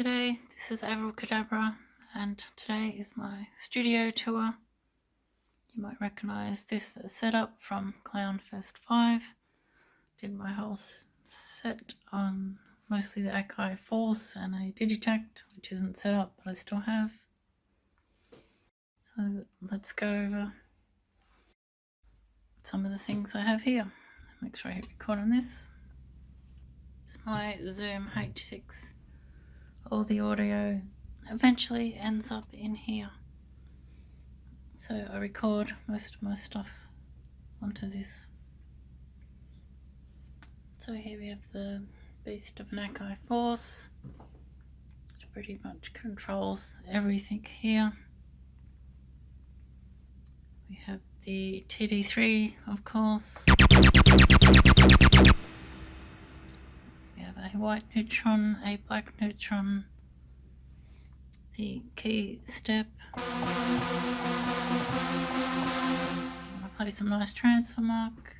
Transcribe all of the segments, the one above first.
G'day, this is AVRILCADABRA and today is my studio tour. You might recognise this setup from CLOWNFEST 5. Did my whole set on mostly the ACI Force and a DigiTAC, which isn't set up but I still have. So let's go over some of the things I have here. Make sure I hit record on this. It's my Zoom H6. All the audio eventually ends up in here. So I record most of my stuff onto this. So here we have the beast of an ACI Force, which pretty much controls everything here. We have the TD3, of course. We have a white neutron, a black neutron, the key step. I'm going to play some nice transfer mark.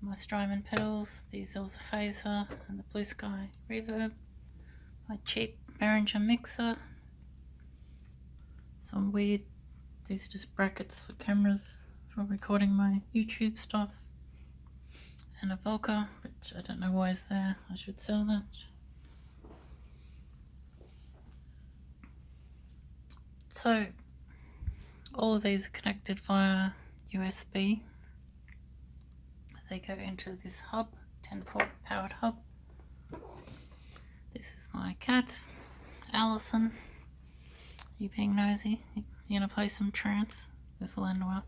My Strymon pedals, the Zelza phaser and the blue sky reverb. My cheap Behringer mixer. Some weird, these are just brackets for cameras for recording my YouTube stuff. And a Volca, which I don't know why is there. I should sell that. So all of these are connected via USB. They go into this hub, 10-port powered hub. This is my cat, Allison. You being nosy? You're gonna play some trance? This will end well.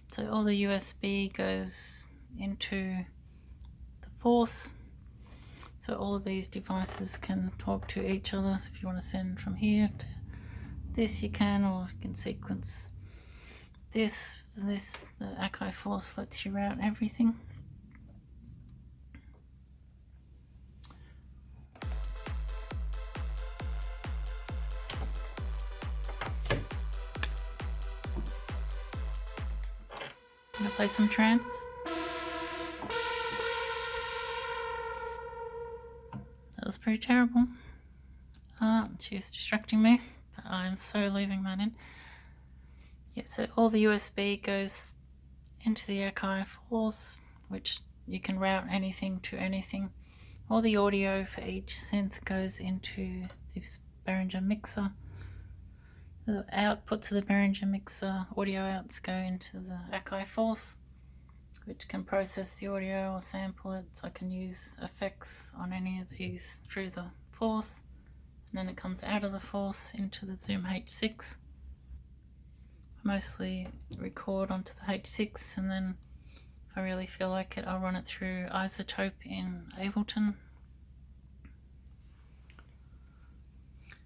So all the USB goes into the Force. So all of these devices can talk to each other. So if you want to send from here to this, you can, or you can sequence this. The ACI Force lets you route everything. I'm gonna play some trance. That was pretty terrible. She's distracting me. I'm so leaving that in. Yeah, so all the USB goes into the ACI Force, which you can route anything to anything. All the audio for each synth goes into this Behringer mixer. The outputs of the Behringer mixer, audio outs, go into the ACI Force, which can process the audio or sample it. So I can use effects on any of these through the Force. And then it comes out of the Force into the Zoom H6. I mostly record onto the H6, and then if I really feel like it, I'll run it through Isotope in Ableton.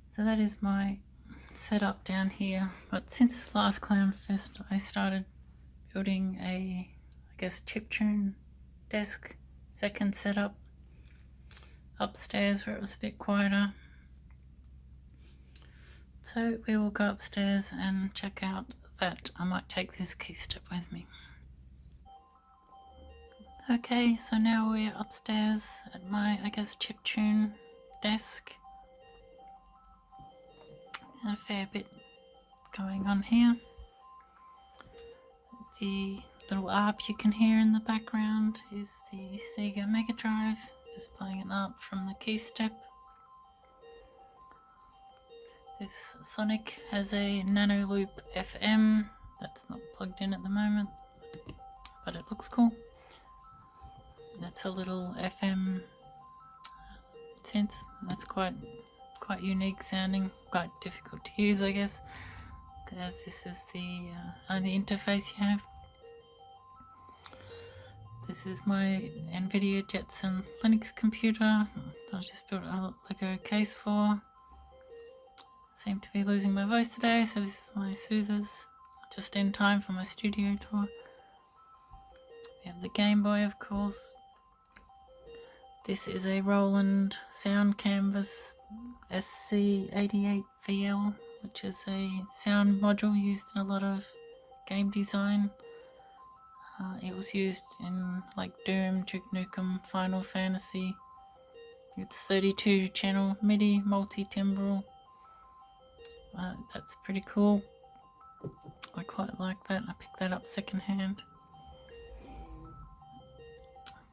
So that is my setup down here. But since last CLOWNFEST, I started building a, chiptune desk, second setup upstairs where it was a bit quieter. So we will go upstairs and check out that. I might take this key step with me. Okay, so now we're upstairs at my, chiptune desk. And a fair bit going on here. The little ARP you can hear in the background is the Sega Mega Drive, just playing an ARP from the key step. This Sonic has a Nano Loop FM that's not plugged in at the moment, but it looks cool. That's a little FM synth. That's quite unique sounding, quite difficult to use, I guess, because this is the only interface you have. This is my NVIDIA Jetson Linux computer that I just built a Lego case for. Seem to be losing my voice today, so this is my soothers, just in time for my studio tour. We have the Game Boy, of course. This is a Roland Sound Canvas SC88VL, which is a sound module used in a lot of game design. It was used in like Doom, Duke Nukem, Final Fantasy. It's 32 channel MIDI multi-timbral. That's pretty cool. I quite like that. I picked that up secondhand.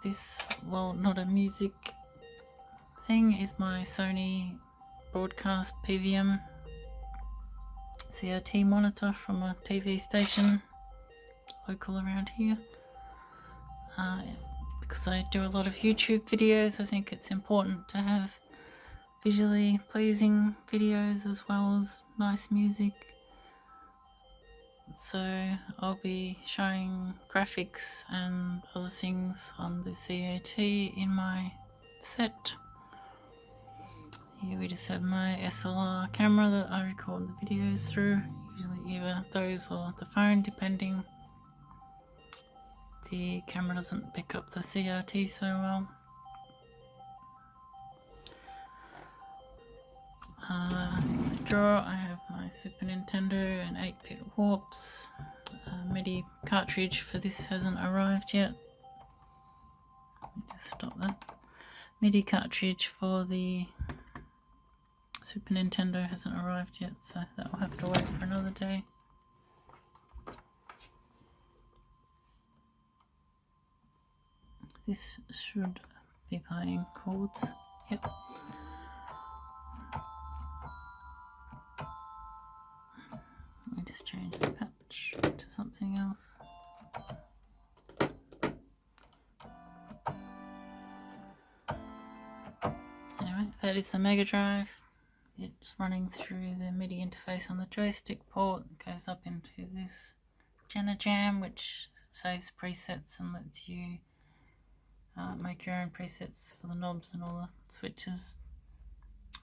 This, well, not a music thing, is my Sony broadcast PVM CRT monitor from a TV station local around here. Because I do a lot of YouTube videos, I think it's important to have visually pleasing videos as well as nice music. So I'll be showing graphics and other things on the CRT in my set. Here we just have my SLR camera that I record the videos through, usually either those or the phone, depending. The camera doesn't pick up the CRT so well. In the drawer I have my Super Nintendo and 8-bit warps. MIDI cartridge for this hasn't arrived yet. Let me just stop that. MIDI cartridge for the Super Nintendo hasn't arrived yet, so that will have to wait for another day. This should be playing chords. Yep. Let me just change the patch to something else. Anyway, that is the Mega Drive. It's running through the MIDI interface on the joystick port. It goes up into this Jam, which saves presets and lets you make your own presets for the knobs and all the switches,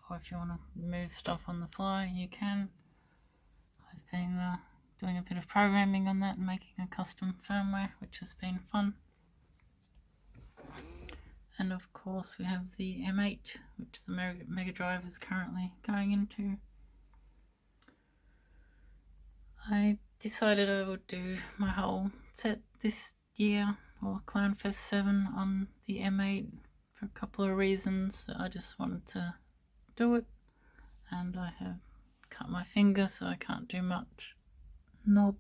or if you want to move stuff on the fly you can. I've been doing a bit of programming on that and making a custom firmware, which has been fun. And of course we have the M8, which the Mega Drive is currently going into. I decided I would do my whole set this year, or CLOWNFEST 7, on the M8 for a couple of reasons. I just wanted to do it, and I have cut my finger so I can't do much knob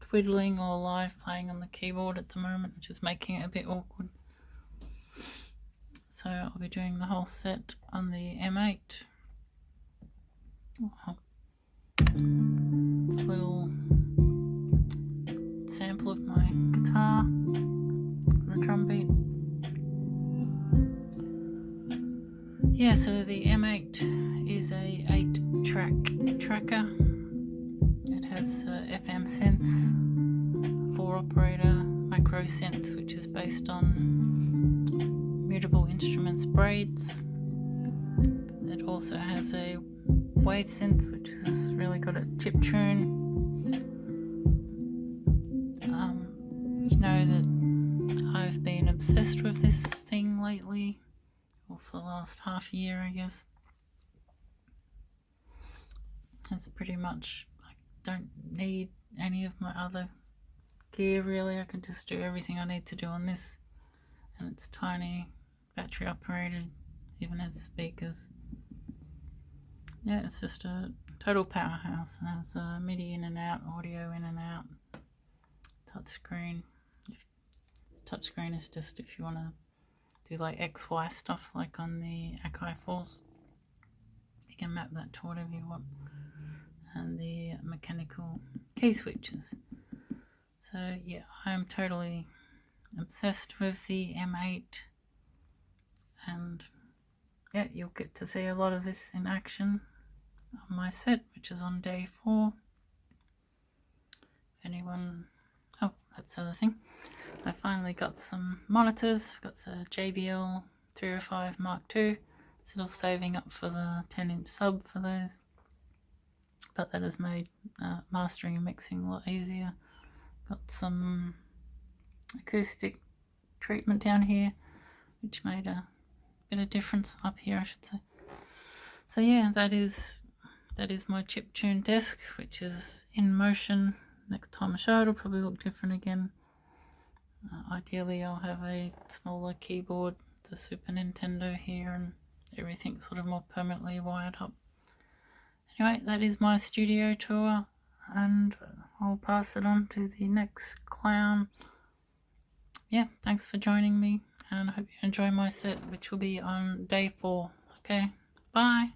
twiddling or live playing on the keyboard at the moment, which is making it a bit awkward. So I'll be doing the whole set on the M8. A little sample of my guitar, the drum beat. Yeah, so the M8 is a 8-track tracker. It has FM synth, 4-operator micro synth, which is based on Mutable Instruments braids. It also has a wave synth, which is really good at chiptune. You know that I've been obsessed with this thing lately, or for the last half a year I guess. It's pretty much, I don't need any of my other gear really. I can just do everything I need to do on this, and it's tiny, battery operated, even has speakers. Yeah, it's just a total powerhouse. It has MIDI in and out, audio in and out, touchscreen. Touchscreen is just if you want to do like XY stuff like on the Akai Force. You can map that to whatever you want. And the mechanical key switches. So yeah, I'm totally obsessed with the M8, and yeah, you'll get to see a lot of this in action on my set, which is on day 4. If anyone, oh, that's the other thing. I finally got some monitors. I've got the JBL 305 Mark II. Still saving up for the 10-inch sub for those, but that has made mastering and mixing a lot easier. Got some acoustic treatment down here, which made a bit of difference up here, I should say. So yeah, that is my chiptune desk, which is in motion. Next time I show it, it'll probably look different again. Ideally I'll have a smaller keyboard, the Super Nintendo here, and everything sort of more permanently wired up. Anyway, that is my studio tour, and I'll pass it on to the next clown. Yeah, thanks for joining me, and I hope you enjoy my set, which will be on day 4. Okay, bye.